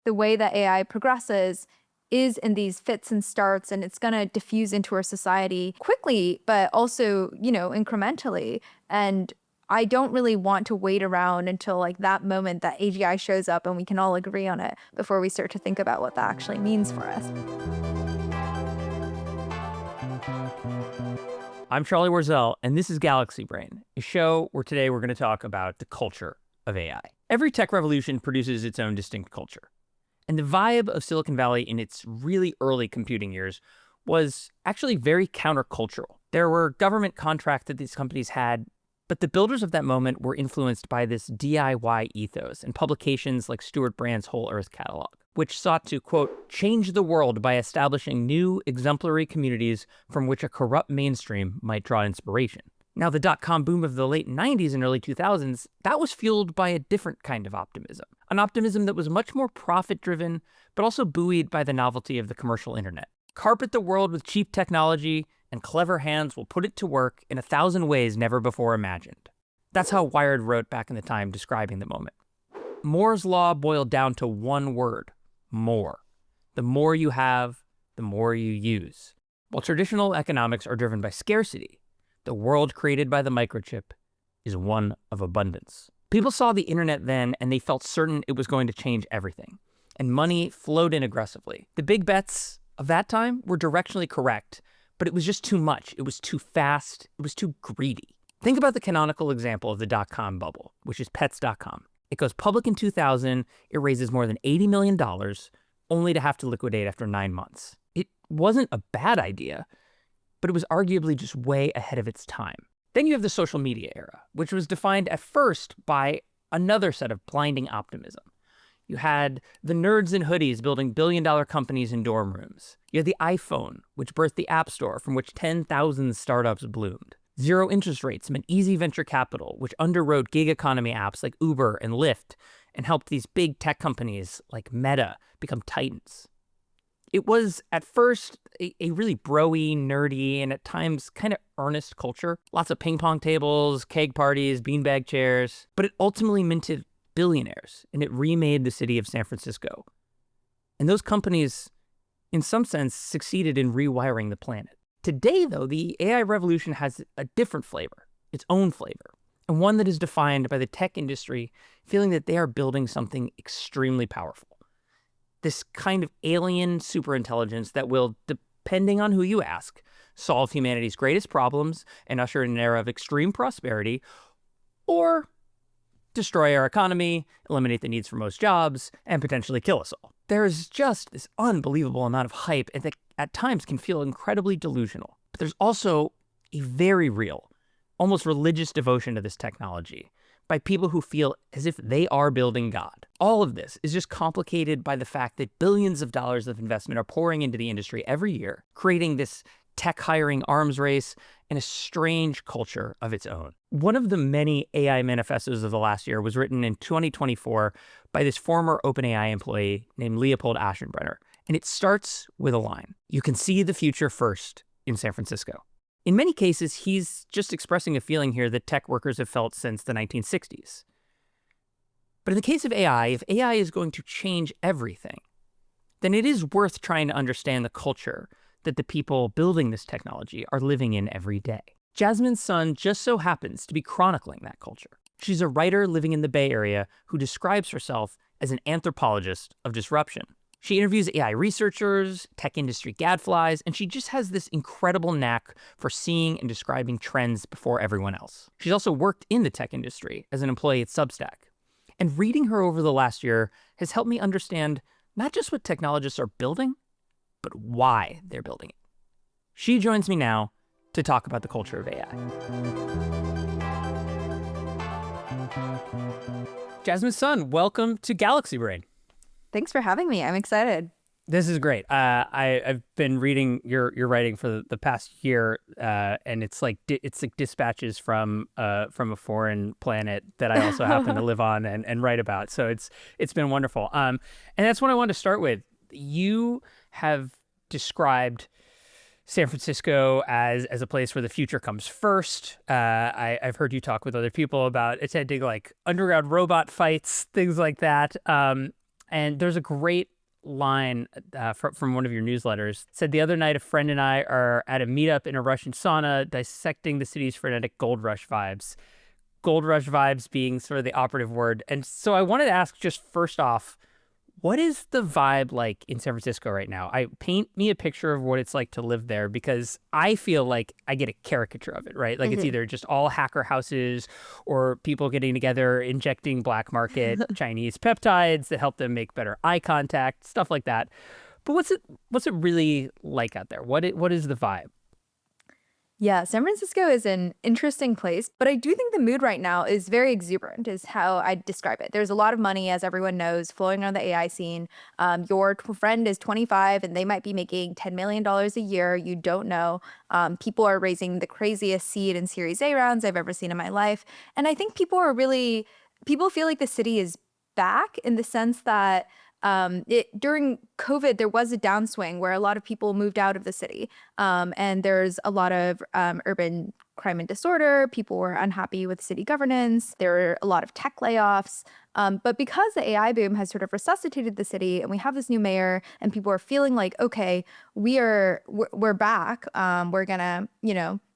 the way that AI progresses is in these fits and starts, and it's going to diffuse into our society quickly, but also, incrementally. And I don't really want to wait around until like that moment that AGI shows up and we can all agree on it before we start to think about what that actually means for us. I'm Charlie Warzel, and this is Galaxy Brain, a show where today we're going to talk about the culture of AI. Every tech revolution produces its own distinct culture. And the vibe of Silicon Valley in its really early computing years was actually very countercultural. There were government contracts that these companies had, but the builders of that moment were influenced by this DIY ethos and publications like Stuart Brand's Whole Earth Catalog, which sought to, quote, change the world by establishing new exemplary communities from which a corrupt mainstream might draw inspiration. Now, the dot-com boom of the late 90s and early 2000s, that was fueled by a different kind of optimism. An optimism that was much more profit-driven, but also buoyed by the novelty of the commercial internet. Carpet the world with cheap technology, and clever hands will put it to work in 1,000 ways never before imagined. That's how Wired wrote back in the time describing the moment. Moore's law boiled down to one word: more. The more you have, the more you use. While traditional economics are driven by scarcity, the world created by the microchip is one of abundance. People saw the internet then, and they felt certain it was going to change everything. And money flowed in aggressively. The big bets of that time were directionally correct, but it was just too much. It was too fast. It was too greedy. Think about the canonical example of the dot-com bubble, which is Pets.com. It goes public in 2000. It raises more than $80 million, only to have to liquidate after 9 months. It wasn't a bad idea, but it was arguably just way ahead of its time. Then you have the social media era, which was defined at first by another set of blinding optimism. You had the nerds in hoodies building billion-dollar companies in dorm rooms. You had the iPhone, which birthed the App Store, from which 10,000 startups bloomed. Zero interest rates meant easy venture capital, which underwrote gig economy apps like Uber and Lyft and helped these big tech companies like Meta become titans. It was, at first, a really bro-y, nerdy, and at times kind of earnest culture. Lots of ping pong tables, keg parties, beanbag chairs. But it ultimately minted billionaires, and it remade the city of San Francisco. And those companies, in some sense, succeeded in rewiring the planet. Today, though, the AI revolution has a different flavor, its own flavor, and one that is defined by the tech industry feeling that they are building something extremely powerful. This kind of alien superintelligence that will, depending on who you ask, solve humanity's greatest problems and usher in an era of extreme prosperity, or destroy our economy, eliminate the needs for most jobs, and potentially kill us all. There's just this unbelievable amount of hype that at times can feel incredibly delusional. But there's also a very real, almost religious devotion to this technology by people who feel as if they are building God. All of this is just complicated by the fact that billions of dollars of investment are pouring into the industry every year, creating this tech hiring arms race and a strange culture of its own. One of the many AI manifestos of the last year was written in 2024 by this former OpenAI employee named Leopold Aschenbrenner, and it starts with a line: "You can see the future first in San Francisco." In many cases, he's just expressing a feeling here that tech workers have felt since the 1960s. But in the case of AI, if AI is going to change everything, then it is worth trying to understand the culture that the people building this technology are living in every day. Jasmine Sun just so happens to be chronicling that culture. She's a writer living in the Bay Area who describes herself as an anthropologist of disruption. She interviews AI researchers, tech industry gadflies, and she just has this incredible knack for seeing and describing trends before everyone else. She's also worked in the tech industry as an employee at Substack. And reading her over the last year has helped me understand not just what technologists are building, but why they're building it. She joins me now to talk about the culture of AI. Jasmine Sun, welcome to Galaxy Brain. Thanks for having me. I'm excited. This is great. I've been reading your writing for the past year, and it's like dispatches from a foreign planet that I also happen to live on and write about. So it's been wonderful. And that's what I wanted to start with. You have described San Francisco as a place where the future comes first. I've heard you talk with other people about attending like underground robot fights, things like that. And there's a great line from one of your newsletters. It said, the other night, a friend and I are at a meetup in a Russian sauna dissecting the city's frenetic gold rush vibes. Gold rush vibes being sort of the operative word. And so I wanted to ask, just first off, what is the vibe like in San Francisco right now? Paint me a picture of what it's like to live there, because I feel like I get a caricature of it, right? Like it's either just all hacker houses or people getting together, injecting black market Chinese peptides that help them make better eye contact, stuff like that. But what's it really like out there? What is the vibe? Yeah, San Francisco is an interesting place, but I do think the mood right now is very exuberant, is how I'd describe it. There's a lot of money, as everyone knows, flowing around the AI scene. Your friend is 25 and they might be making $10 million a year. You don't know. People are raising the craziest seed and Series A rounds I've ever seen in my life. And I think people feel like the city is back, in the sense that during COVID, there was a downswing where a lot of people moved out of the city. And there's a lot of urban crime and disorder. People were unhappy with city governance. There were a lot of tech layoffs. But because the AI boom has sort of resuscitated the city, and we have this new mayor, and people are feeling like, okay, we're back. We're gonna,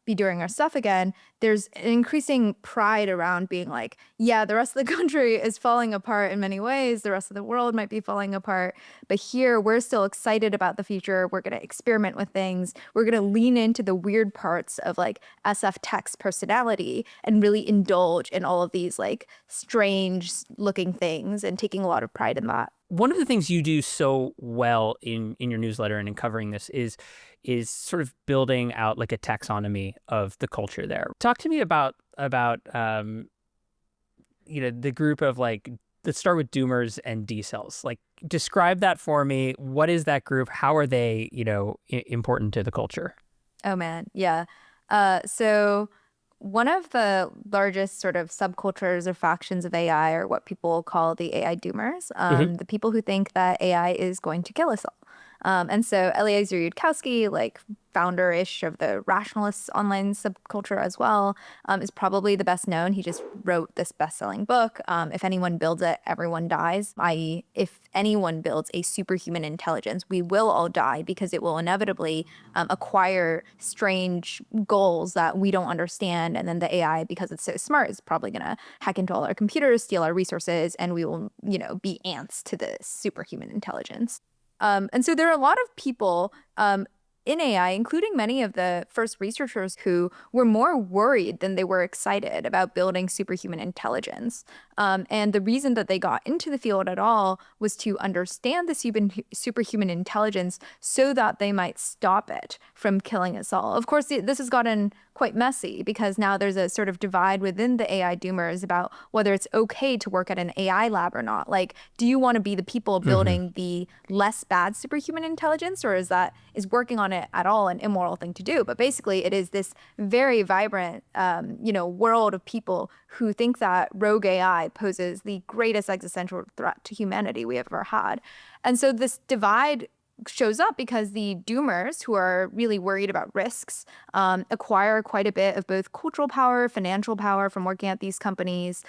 be doing our stuff again. There's an increasing pride around being like, yeah, the rest of the country is falling apart in many ways. The rest of the world might be falling apart. But here, we're still excited about the future. We're going to experiment with things. We're going to lean into the weird parts of like SF Tech's personality and really indulge in all of these like strange looking things, and taking a lot of pride in that. One of the things you do so well in your newsletter and in covering this is sort of building out like a taxonomy of the culture there. Talk to me about the group of like, let's start with Doomers and D-cells. Like, describe that for me. What is that group? How are they, important to the culture? Oh man, yeah. So one of the largest sort of subcultures or factions of AI are what people call the AI Doomers, the people who think that AI is going to kill us all. And so Eliezer Yudkowsky, like founder-ish of the rationalists online subculture as well, is probably the best known. He just wrote this best-selling book, If Anyone Builds It, Everyone Dies, i.e. if anyone builds a superhuman intelligence, we will all die, because it will inevitably acquire strange goals that we don't understand. And then the AI, because it's so smart, is probably going to hack into all our computers, steal our resources, and we will, be ants to the superhuman intelligence. And so there are a lot of people in AI, including many of the first researchers, who were more worried than they were excited about building superhuman intelligence. And the reason that they got into the field at all was to understand the superhuman intelligence so that they might stop it from killing us all. Of course, this has gotten quite messy, because now there's a sort of divide within the AI doomers about whether it's okay to work at an AI lab or not. Like, do you want to be the people building the less bad superhuman intelligence, or is working on it at all an immoral thing to do? But basically, it is this very vibrant, world of people who think that rogue AI poses the greatest existential threat to humanity we have ever had. And so this divide shows up because the doomers, who are really worried about risks, acquire quite a bit of both cultural power, financial power from working at these companies,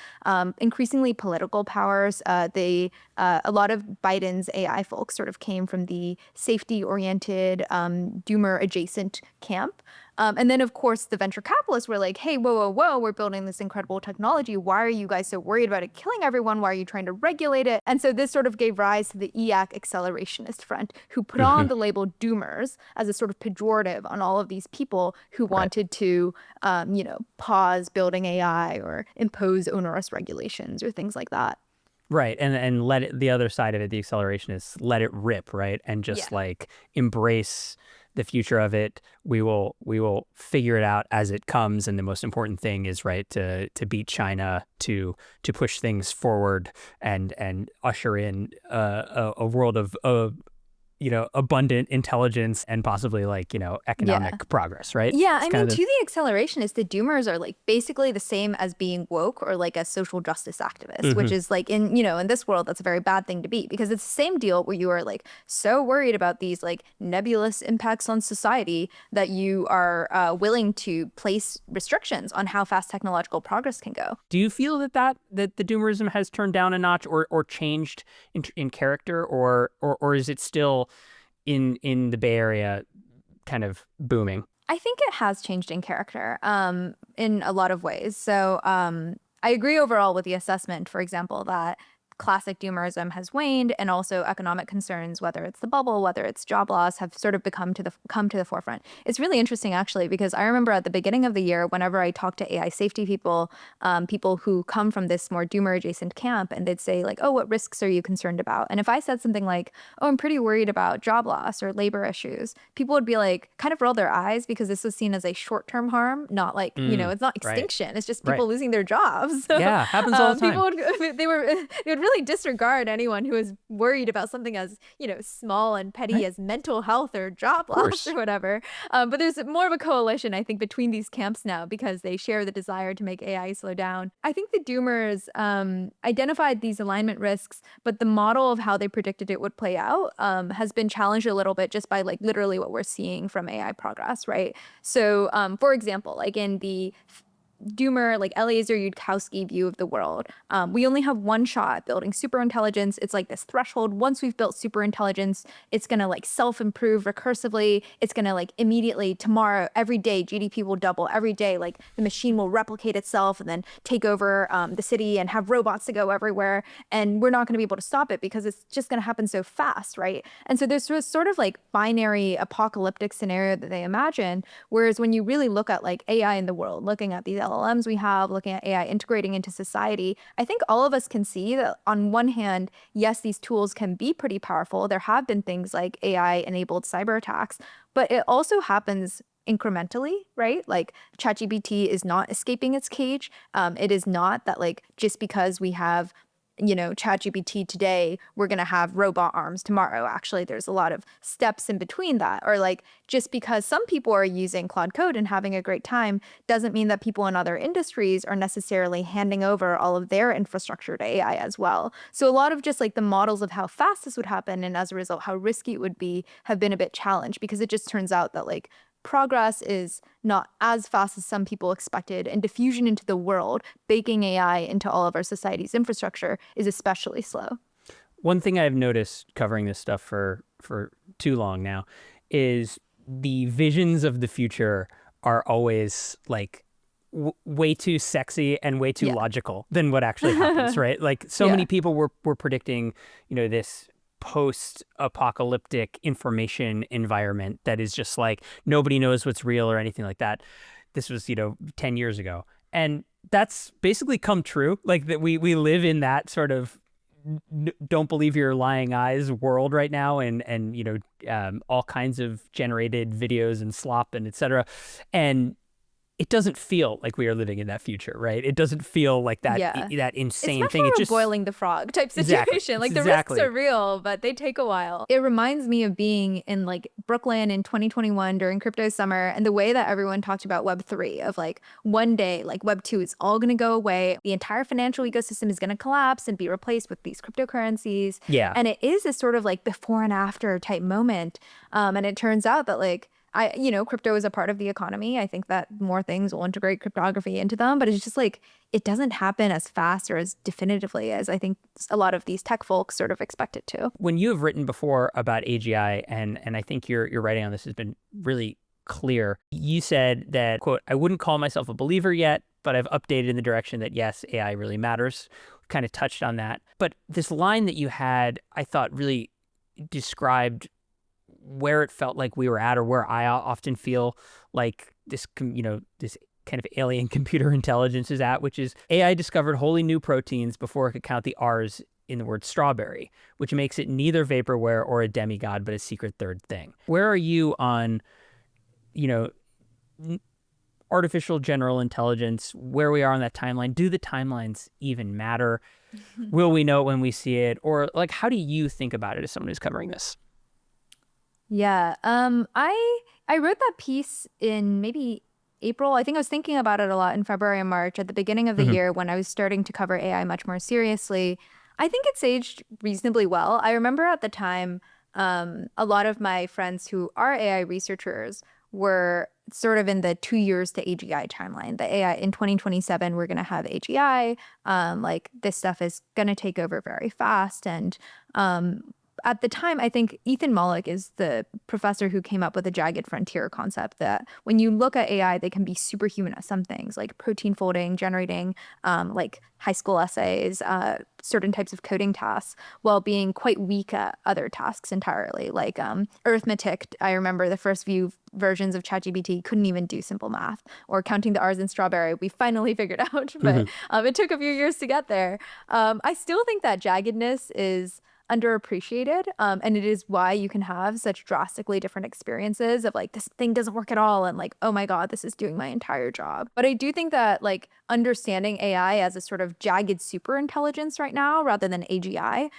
increasingly political powers. A lot of Biden's AI folks sort of came from the safety-oriented, doomer-adjacent camp. And then, of course, the venture capitalists were like, hey, whoa, we're building this incredible technology. Why are you guys so worried about it killing everyone? Why are you trying to regulate it? And so this sort of gave rise to the Accelerationist front, who put on the label doomers as a sort of pejorative on all of these people who wanted to, pause building AI or impose onerous regulations or things like that. Right. And let it, the other side of it, the accelerationists, let it rip, right? And just like embrace the future of it. We will figure it out as it comes, and the most important thing is to beat China, to push things forward and usher in a world of abundant intelligence and possibly economic progress, right? Yeah, It's I kind mean, of to the accelerationists, the doomers are basically the same as being woke or a social justice activist, which is in this world, that's a very bad thing to be, because it's the same deal where you are so worried about these nebulous impacts on society that you are willing to place restrictions on how fast technological progress can go. Do you feel that the doomerism has turned down a notch or changed in character, or is it still in the Bay Area kind of booming? I think it has changed in character in a lot of ways. So I agree overall with the assessment, for example, that classic doomerism has waned, and also economic concerns, whether it's the bubble, whether it's job loss, have sort of come to the forefront. It's really interesting, actually, because I remember at the beginning of the year, whenever I talked to AI safety people, people who come from this more doomer adjacent camp, and they'd say oh, what risks are you concerned about? And if I said something oh, I'm pretty worried about job loss or labor issues, people would be kind of roll their eyes, because this was seen as a short-term harm, not it's not extinction. Right. It's just people losing their jobs. So, yeah, happens all the time. They would really disregard anyone who is worried about something as small and petty as mental health or job loss or whatever. But there's more of a coalition, I think, between these camps now, because they share the desire to make AI slow down. I think the doomers identified these alignment risks, but the model of how they predicted it would play out has been challenged a little bit just by literally what we're seeing from AI progress, right? So for example, in the doomer, Eliezer Yudkowsky view of the world, we only have one shot at building superintelligence. It's this threshold. Once we've built superintelligence, it's gonna self-improve recursively. It's gonna immediately, tomorrow, every day, GDP will double. Every day, the machine will replicate itself and then take over the city and have robots to go everywhere. And we're not gonna be able to stop it, because it's just gonna happen so fast, right? And so there's this sort of binary apocalyptic scenario that they imagine. Whereas when you really look at AI in the world, looking at these LLMs we have, looking at AI integrating into society, I think all of us can see that on one hand, yes, these tools can be pretty powerful. There have been things like AI-enabled cyber attacks, but it also happens incrementally, right? ChatGPT is not escaping its cage. It is not that just because we have ChatGPT today, we're going to have robot arms tomorrow. Actually, there's a lot of steps in between that. Or just because some people are using Claude Code and having a great time doesn't mean that people in other industries are necessarily handing over all of their infrastructure to AI as well. So a lot of just the models of how fast this would happen, and as a result, how risky it would be, have been a bit challenged, because it just turns out that progress is not as fast as some people expected, and diffusion into the world, baking AI into all of our society's infrastructure, is especially slow. One thing I've noticed covering this stuff for too long now is the visions of the future are always way too sexy and way too logical than what actually happens, right? So many people were predicting, this post-apocalyptic information environment that is just nobody knows what's real or anything like that. This was 10 years ago, and that's basically come true. That we live in that sort of don't believe your lying eyes world right now, and all kinds of generated videos and slop and etc. And it doesn't feel like we are living in that future, right? It doesn't feel like that that insane it's thing. It's just boiling the frog type situation. The risks are real, but they take a while. It reminds me of being in Brooklyn in 2021 during crypto summer, and the way that everyone talked about Web3 of one day Web2 is all going to go away. The entire financial ecosystem is going to collapse and be replaced with these cryptocurrencies. Yeah. And it is this sort of before and after type moment. And it turns out that crypto is a part of the economy. I think that more things will integrate cryptography into them, but it's just it doesn't happen as fast or as definitively as I think a lot of these tech folks sort of expect it to. When you have written before about AGI, and I think your writing on this has been really clear, you said that, quote, "I wouldn't call myself a believer yet, but I've updated in the direction that yes, AI really matters." Kind of touched on that. But this line that you had, I thought really described where it felt like we were at, or where I often feel this, this kind of alien computer intelligence is at, which is AI discovered wholly new proteins before it could count the R's in the word strawberry, which makes it neither vaporware or a demigod, but a secret third thing. Where are you on, artificial general intelligence, where we are on that timeline? Do the timelines even matter? Will we know it when we see it? Or how do you think about it as someone who's covering this? Yeah. I wrote that piece in maybe April. I think I was thinking about it a lot in February and March at the beginning of the Hmm. year when I was starting to cover AI much more seriously. I think it's aged reasonably well. I remember at the time, a lot of my friends who are AI researchers were sort of in the 2 years to AGI timeline. The AI in 2027, we're going to have AGI. Like this stuff is going to take over very fast. And at the time, I think Ethan Mollick is the professor who came up with the jagged frontier concept that when you look at AI, they can be superhuman at some things like protein folding, generating like high school essays, certain types of coding tasks, while being quite weak at other tasks entirely, like arithmetic. I remember the first few versions of ChatGPT couldn't even do simple math, or counting the R's in strawberry. We finally figured out, but it took a few years to get there. I still think that jaggedness is underappreciated. And it is why you can have such drastically different experiences of like, this thing doesn't work at all. And like, oh my God, this is doing my entire job. But I do think that like understanding AI as a sort of jagged super intelligence right now, rather than AGI,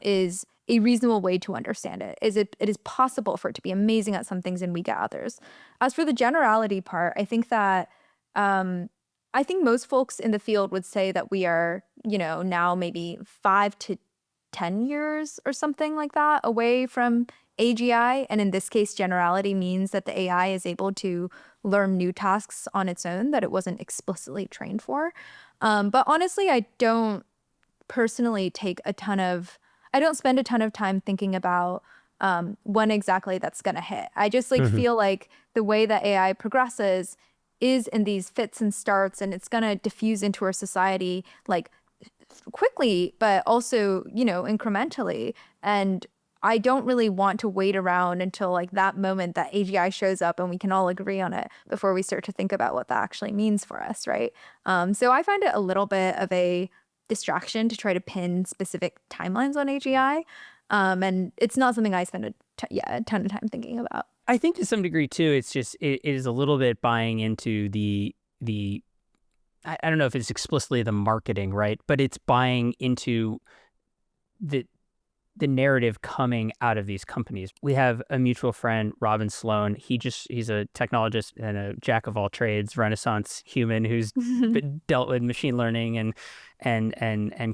is a reasonable way to understand it. It is possible for it to be amazing at some things and weak at others. As for the generality part, I think most folks in the field would say that we are, now maybe 5 to 10 years or something like that away from AGI. And in this case, generality means that the AI is able to learn new tasks on its own that it wasn't explicitly trained for. But honestly, I don't personally I don't spend a ton of time thinking about when exactly that's going to hit. I just like Hmm. feel like the way that AI progresses is in these fits and starts, and it's going to diffuse into our society like quickly, but also, incrementally. And I don't really want to wait around until like that moment that AGI shows up and we can all agree on it before we start to think about what that actually means for us, right? So I find it a little bit of a distraction to try to pin specific timelines on AGI. And it's not something I spend a ton of time thinking about. I think to some degree too, it's just it is a little bit buying into the I don't know if it's explicitly the marketing, right? But it's buying into the the narrative coming out of these companies. We have a mutual friend, Robin Sloan. He's a technologist and a jack of all trades, Renaissance human who's dealt with machine learning and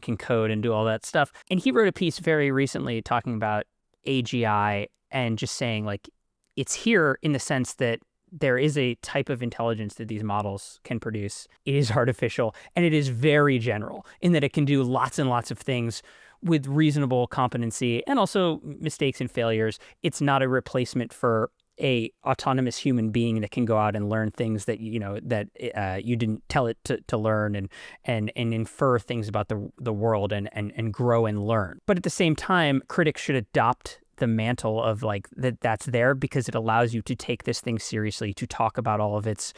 can code and do all that stuff. And he wrote a piece very recently talking about AGI and just saying like it's here in the sense that there is a type of intelligence that these models can produce. It is artificial and it is very general in that it can do lots and lots of things with reasonable competency and also mistakes and failures. It's not a replacement for a autonomous human being that can go out and learn things that you didn't tell it to learn and infer things about the world and grow and learn. But at the same time, critics should adopt the mantle of like that's there because it allows you to take this thing seriously, to talk about all of its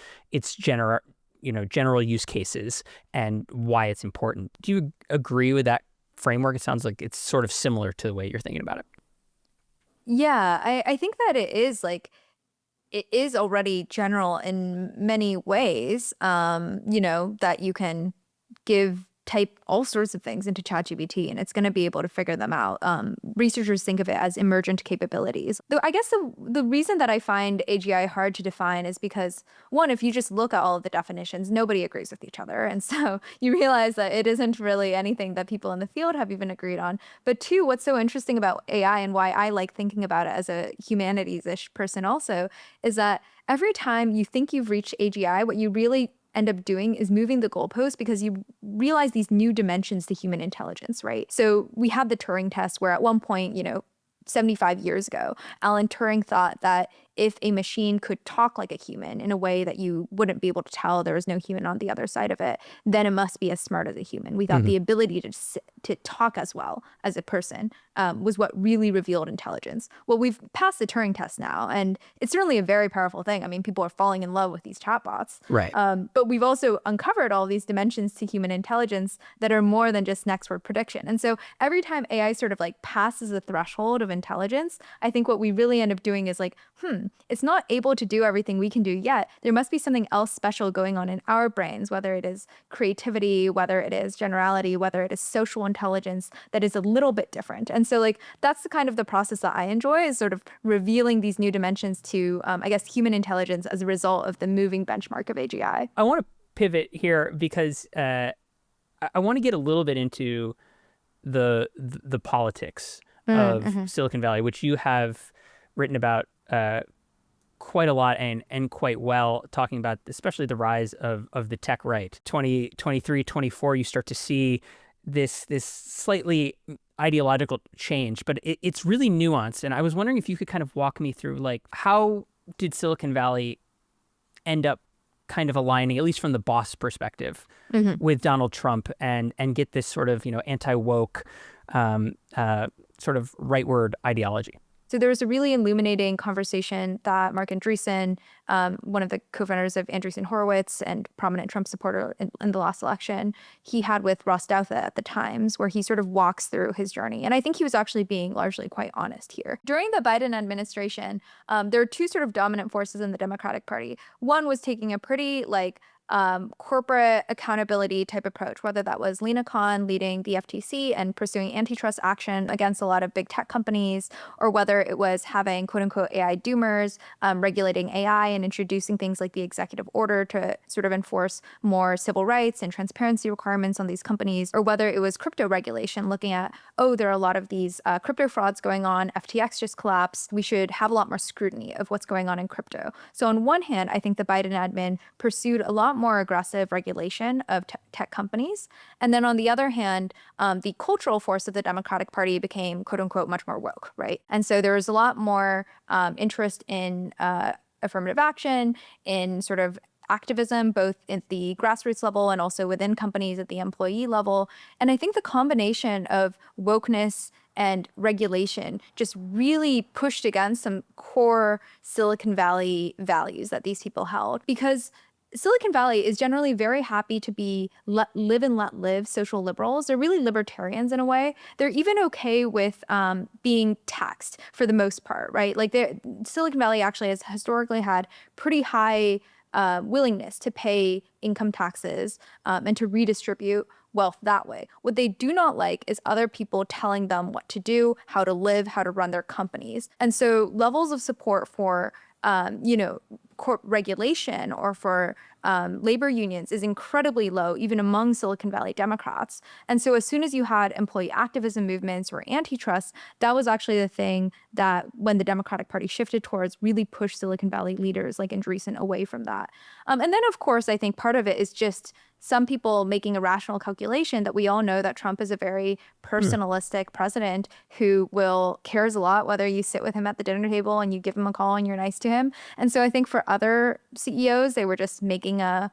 general use cases and why it's important. Do you agree with that framework? It sounds like it's sort of similar to the way you're thinking about it. Yeah, I think that it is already general in many ways, that you can type all sorts of things into ChatGPT and it's going to be able to figure them out. Researchers think of it as emergent capabilities. Though I guess the reason that I find AGI hard to define is because, one, if you just look at all of the definitions, nobody agrees with each other. And so you realize that it isn't really anything that people in the field have even agreed on. But two, what's so interesting about AI and why I like thinking about it as a humanities-ish person also is that every time you think you've reached AGI, what you really end up doing is moving the goalpost because you realize these new dimensions to human intelligence, right? So we had the Turing test where at one point, 75 years ago, Alan Turing thought that if a machine could talk like a human in a way that you wouldn't be able to tell there was no human on the other side of it, then it must be as smart as a human. We thought the ability to talk as well as a person was what really revealed intelligence. Well, we've passed the Turing test now, and it's certainly a very powerful thing. I mean, people are falling in love with these chatbots. Right. But we've also uncovered all these dimensions to human intelligence that are more than just next word prediction. And so every time AI sort of like passes the threshold of intelligence, I think what we really end up doing is like, it's not able to do everything we can do yet. There must be something else special going on in our brains, whether it is creativity, whether it is generality, whether it is social intelligence that is a little bit different. And so like that's the kind of the process that I enjoy, is sort of revealing these new dimensions to, I guess, human intelligence as a result of the moving benchmark of AGI. I want to pivot here because I want to get a little bit into the politics of Silicon Valley, which you have written about quite a lot and quite well, talking about especially the rise of the tech right. 2023, 24, you start to see this slightly ideological change, but it's really nuanced. And I was wondering if you could kind of walk me through, like, how did Silicon Valley end up kind of aligning, at least from the boss perspective, with Donald Trump and get this sort of, anti-woke sort of rightward ideology? So there was a really illuminating conversation that Mark Andreessen, one of the co-founders of Andreessen Horowitz and prominent Trump supporter in the last election, he had with Ross Douthat at the Times, where he sort of walks through his journey. And I think he was actually being largely quite honest here. During the Biden administration, there are two sort of dominant forces in the Democratic Party. One was taking a pretty corporate accountability type approach, whether that was Lina Khan leading the FTC and pursuing antitrust action against a lot of big tech companies, or whether it was having quote unquote AI doomers, regulating AI and introducing things like the executive order to sort of enforce more civil rights and transparency requirements on these companies, or whether it was crypto regulation, looking at, there are a lot of these crypto frauds going on, FTX just collapsed, we should have a lot more scrutiny of what's going on in crypto. So on one hand, I think the Biden admin pursued a lot more aggressive regulation of tech companies. And then on the other hand, the cultural force of the Democratic Party became, quote unquote, much more woke, right? And so there was a lot more interest in affirmative action, in sort of activism, both at the grassroots level and also within companies at the employee level. And I think the combination of wokeness and regulation just really pushed against some core Silicon Valley values that these people held, because Silicon Valley is generally very happy to be live and let live social liberals. They're really libertarians in a way. They're even okay with being taxed for the most part, right? Like Silicon Valley actually has historically had pretty high willingness to pay income taxes and to redistribute wealth that way. What they do not like is other people telling them what to do, how to live, how to run their companies. And so levels of support for corp regulation or for labor unions is incredibly low, even among Silicon Valley Democrats. And so as soon as you had employee activism movements or antitrust, that was actually the thing that, when the Democratic Party shifted towards, really pushed Silicon Valley leaders like Andreessen away from that. And then, of course, I think part of it is just some people making a rational calculation that we all know that Trump is a very personalistic president who cares a lot whether you sit with him at the dinner table and you give him a call and you're nice to him. And so I think for other CEOs, they were just making a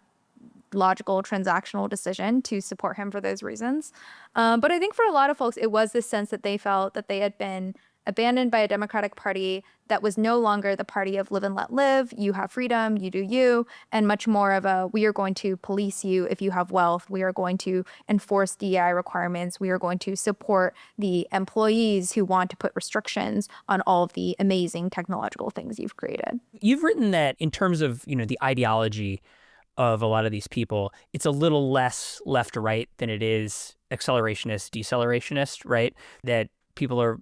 logical transactional decision to support him for those reasons. But I think for a lot of folks, it was this sense that they felt that they had been abandoned by a Democratic Party that was no longer the party of live and let live, you have freedom, you do you, and much more of a, we are going to police you if you have wealth, we are going to enforce DEI requirements, we are going to support the employees who want to put restrictions on all of the amazing technological things you've created. You've written that in terms of, the ideology of a lot of these people, it's a little less left to right than it is accelerationist, decelerationist, right? That people are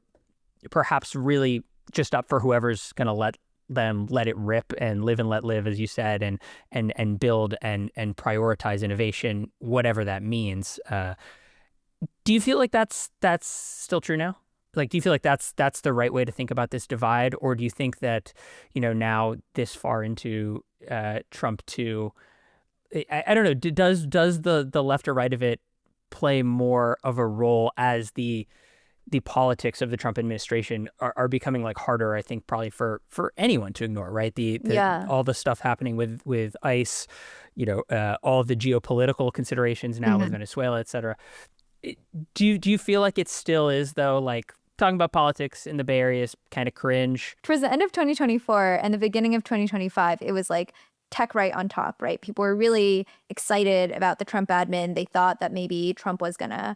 perhaps really just up for whoever's going to let it rip and live and let live, as you said, and build and prioritize innovation, whatever that means. Do you feel like that's still true now? Like, do you feel like that's the right way to think about this divide, or do you think that now this far into Trump 2, I don't know, does the left or right of it play more of a role as the politics of the Trump administration are becoming like harder, I think, probably for anyone to ignore, right? All the stuff happening with ICE, all the geopolitical considerations now with Venezuela, et cetera. Do you feel like it still is, though, like talking about politics in the Bay Area is kind of cringe? Towards the end of 2024 and the beginning of 2025, it was like tech right on top, right? People were really excited about the Trump admin. They thought that maybe Trump was going to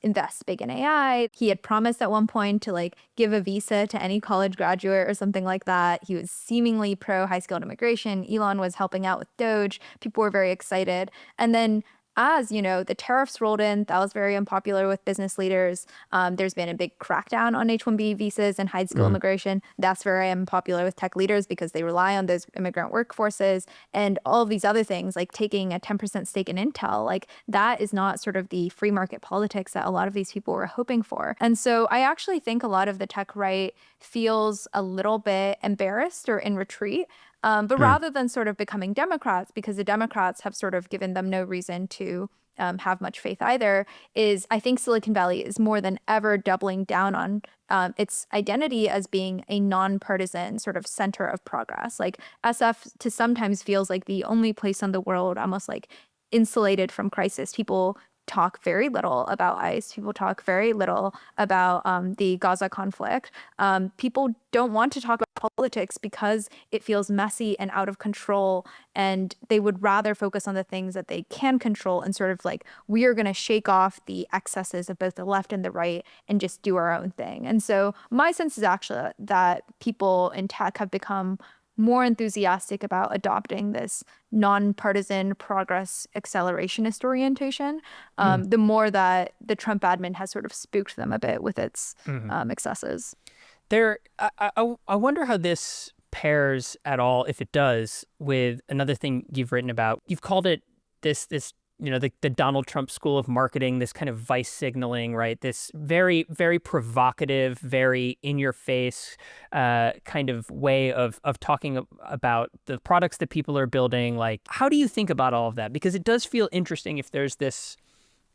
invest big in AI. He had promised at one point to like give a visa to any college graduate or something like that. He was seemingly pro high skilled immigration. Elon was helping out with Doge. People were very excited. And then as you know, the tariffs rolled in. That was very unpopular with business leaders. There's been a big crackdown on H-1B visas and high skill immigration. That's very unpopular with tech leaders because they rely on those immigrant workforces and all of these other things, like taking a 10% stake in Intel. Like that is not sort of the free market politics that a lot of these people were hoping for. And so I actually think a lot of the tech right feels a little bit embarrassed or in retreat. But rather than sort of becoming Democrats, because the Democrats have sort of given them no reason to have much faith either, is I think Silicon Valley is more than ever doubling down on its identity as being a nonpartisan sort of center of progress. Like SF to sometimes feels like the only place in the world almost like insulated from crisis. People talk very little about ICE. People talk very little about the Gaza conflict. People don't want to talk about politics because it feels messy and out of control, and they would rather focus on the things that they can control and sort of like, we are going to shake off the excesses of both the left and the right and just do our own thing. And so my sense is actually that people in tech have become more enthusiastic about adopting this nonpartisan progress accelerationist orientation, the more that the Trump admin has sort of spooked them a bit with its excesses. I wonder how this pairs at all, if it does, with another thing you've written about. You've called it this the Donald Trump school of marketing, this kind of vice signaling, right? This very, very provocative, very in your face kind of way of talking about the products that people are building. Like, how do you think about all of that? Because it does feel interesting if there's this,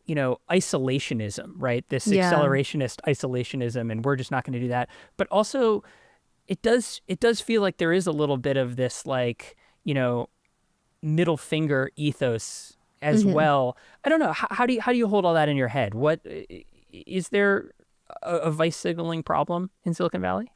isolationism, right? This accelerationist isolationism, and we're just not going to do that. But also it does feel like there is a little bit of this, like, middle finger ethos as well. I don't know. How do you hold all that in your head? What is there a vice signaling problem in Silicon Valley?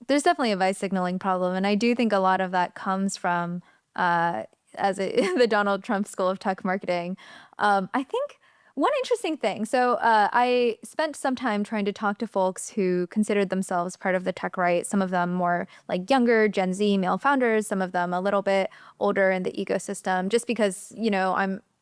There's definitely a vice signaling problem, and I do think a lot of that comes from the Donald Trump school of tech marketing. I think one interesting thing. So I spent some time trying to talk to folks who considered themselves part of the tech right. Some of them more like younger Gen Z male founders. Some of them a little bit older in the ecosystem. Just because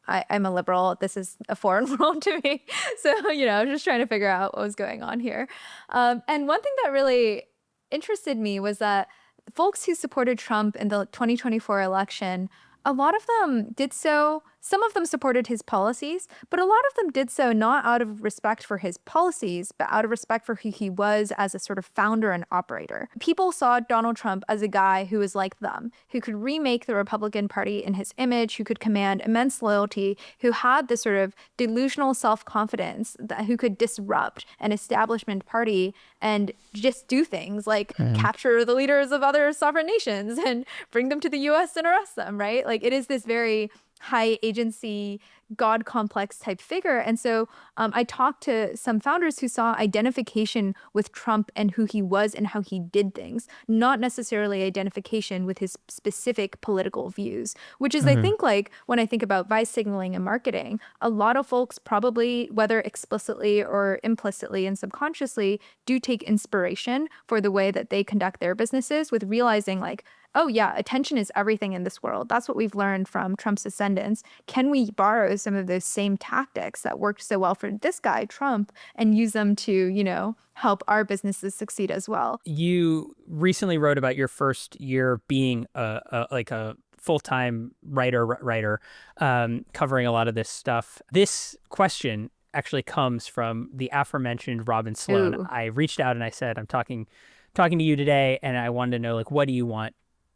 I'm a liberal. This is a foreign world to me. So, I was just trying to figure out what was going on here. And one thing that really interested me was that folks who supported Trump in the 2024 election, a lot of them did so. Some of them supported his policies, but a lot of them did so not out of respect for his policies, but out of respect for who he was as a sort of founder and operator. People saw Donald Trump as a guy who was like them, who could remake the Republican Party in his image, who could command immense loyalty, who had this sort of delusional self-confidence, who could disrupt an establishment party and just do things like capture the leaders of other sovereign nations and bring them to the US and arrest them, right? Like, it is this very high agency, God complex type figure. And so I talked to some founders who saw identification with Trump and who he was and how he did things, not necessarily identification with his specific political views, which is, I think, like when I think about vice signaling and marketing, a lot of folks probably, whether explicitly or implicitly and subconsciously, do take inspiration for the way that they conduct their businesses, with realizing like, oh yeah, attention is everything in this world. That's what we've learned from Trump's descendants. Can we borrow some of those same tactics that worked so well for this guy, Trump, and use them to, help our businesses succeed as well? You recently wrote about your first year being a full-time writer, covering a lot lot of this stuff. This question actually comes from the aforementioned Robin Sloan. Ooh. I reached out and I said, I'm talking to you today, and I wanted to know, like, what do you want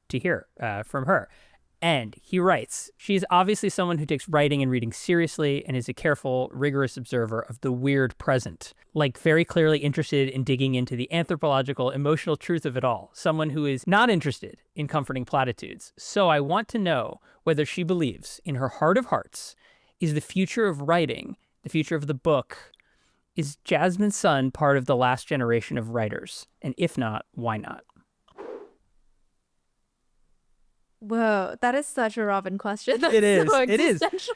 to hear from her? And he writes, she's obviously someone who takes writing and reading seriously and is a careful, rigorous observer of the weird present, like very clearly interested in digging into the anthropological, emotional truth of it all, someone who is not interested in comforting platitudes. So I want to know whether she believes, in her heart of hearts, is the future of writing, the future of the book, is Jasmine Sun part of the last generation of writers? And if not, why not? Whoa, that is such a Robin question. That's It is. so It is. existential.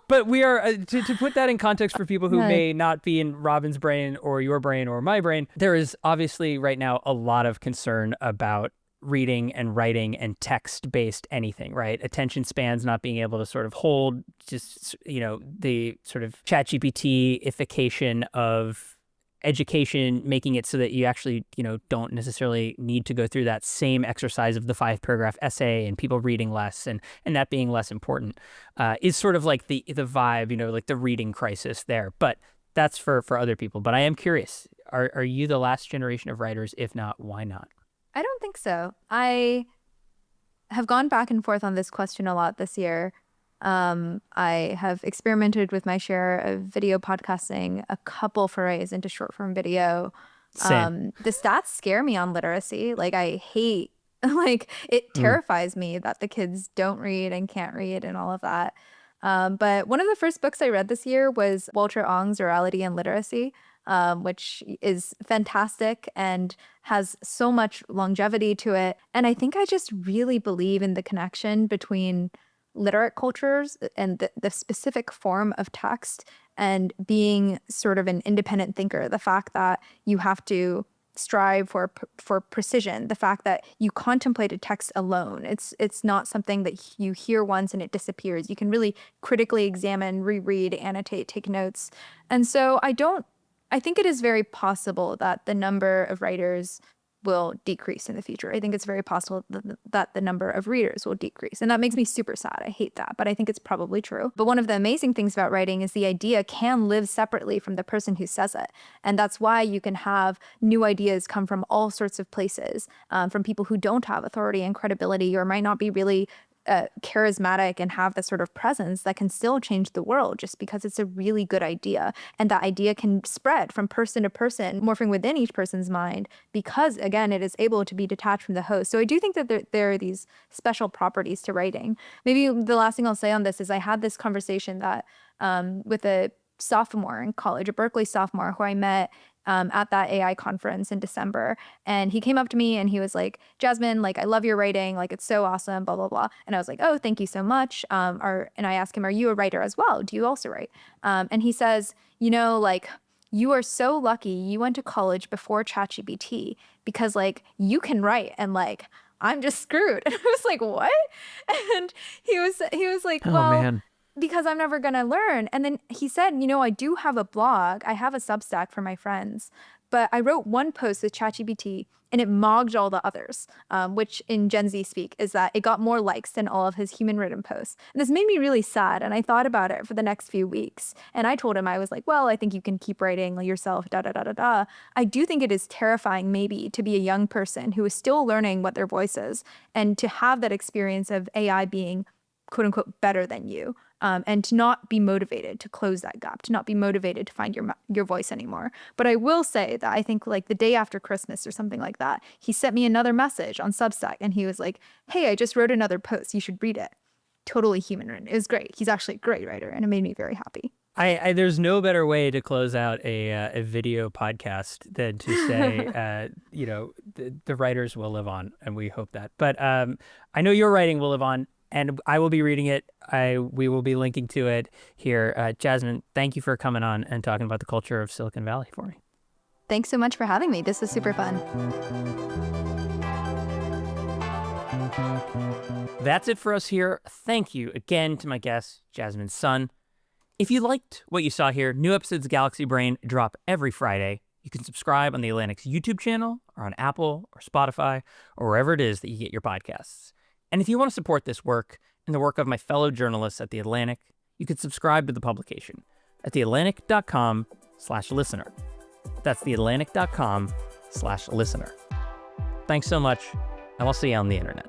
But we are, to put that in context for people who Right. may not be in Robin's brain or your brain or my brain, there is obviously right now a lot of concern about reading and writing and text-based anything, right? Attention spans not being able to sort of hold just, the sort of ChatGPT-ification of education, making it so that you actually, don't necessarily need to go through that same exercise of the 5-paragraph essay and people reading less and that being less important is sort of like the vibe, like the reading crisis there. But that's for other people. But I am curious, are you the last generation of writers? If not, why not? I don't think so. I have gone back and forth on this question a lot this year. I have experimented with my share of video podcasting, a couple forays into short form video. Same. The stats scare me on literacy. Like I hate, like it terrifies me that the kids don't read and can't read and all of that. But one of the first books I read this year was Walter Ong's Orality and Literacy, which is fantastic and has so much longevity to it. And I think I just really believe in the connection between literate cultures and the specific form of text and being sort of an independent thinker. The fact that you have to strive for precision, the fact that you contemplate a text alone. It's not something that you hear once and it disappears. You can really critically examine, reread, annotate, take notes. And so I think it is very possible that the number of writers will decrease in the future. I think it's very possible that the number of readers will decrease. And that makes me super sad. I hate that, but I think it's probably true. But one of the amazing things about writing is the idea can live separately from the person who says it. And that's why you can have new ideas come from all sorts of places, from people who don't have authority and credibility or might not be really charismatic and have the sort of presence that can still change the world just because it's a really good idea. And that idea can spread from person to person, morphing within each person's mind because, again, it is able to be detached from the host. So I do think that there are these special properties to writing. Maybe the last thing I'll say on this is I had this conversation that with a sophomore in college, a Berkeley sophomore who I met at that AI conference in December. And he came up to me and he was like, Jasmine, like, I love your writing. Like, it's so awesome, blah, blah, blah. And I was like, oh, thank you so much. And I asked him, are you a writer as well? Do you also write? And he says, like, you are so lucky you went to college before ChatGPT because, like, you can write and, like, I'm just screwed. And I was like, what? And he was like, well, man. Because I'm never going to learn. And then he said, I do have a blog. I have a Substack for my friends. But I wrote one post with ChatGPT and it mogged all the others, which in Gen Z speak is that it got more likes than all of his human written posts. And this made me really sad. And I thought about it for the next few weeks. And I told him, I was like, well, I think you can keep writing yourself, da, da, da, da, da. I do think it is terrifying maybe to be a young person who is still learning what their voice is and to have that experience of AI being quote unquote better than you. And to not be motivated to close that gap, to not be motivated to find your voice anymore. But I will say that I think like the day after Christmas or something like that, he sent me another message on Substack and he was like, hey, I just wrote another post. You should read it. Totally human written. It was great. He's actually a great writer and it made me very happy. There's no better way to close out a video podcast than to say, the writers will live on, and we hope that. But I know your writing will live on. And I will be reading it. We will be linking to it here. Jasmine, thank you for coming on and talking about the culture of Silicon Valley for me. Thanks so much for having me. This was super fun. That's it for us here. Thank you again to my guest, Jasmine Sun. If you liked what you saw here, new episodes of Galaxy Brain drop every Friday. You can subscribe on The Atlantic's YouTube channel or on Apple or Spotify or wherever it is that you get your podcasts. And if you want to support this work and the work of my fellow journalists at The Atlantic, you can subscribe to the publication at theatlantic.com/listener. That's theatlantic.com/listener. Thanks so much, and I'll see you on the internet.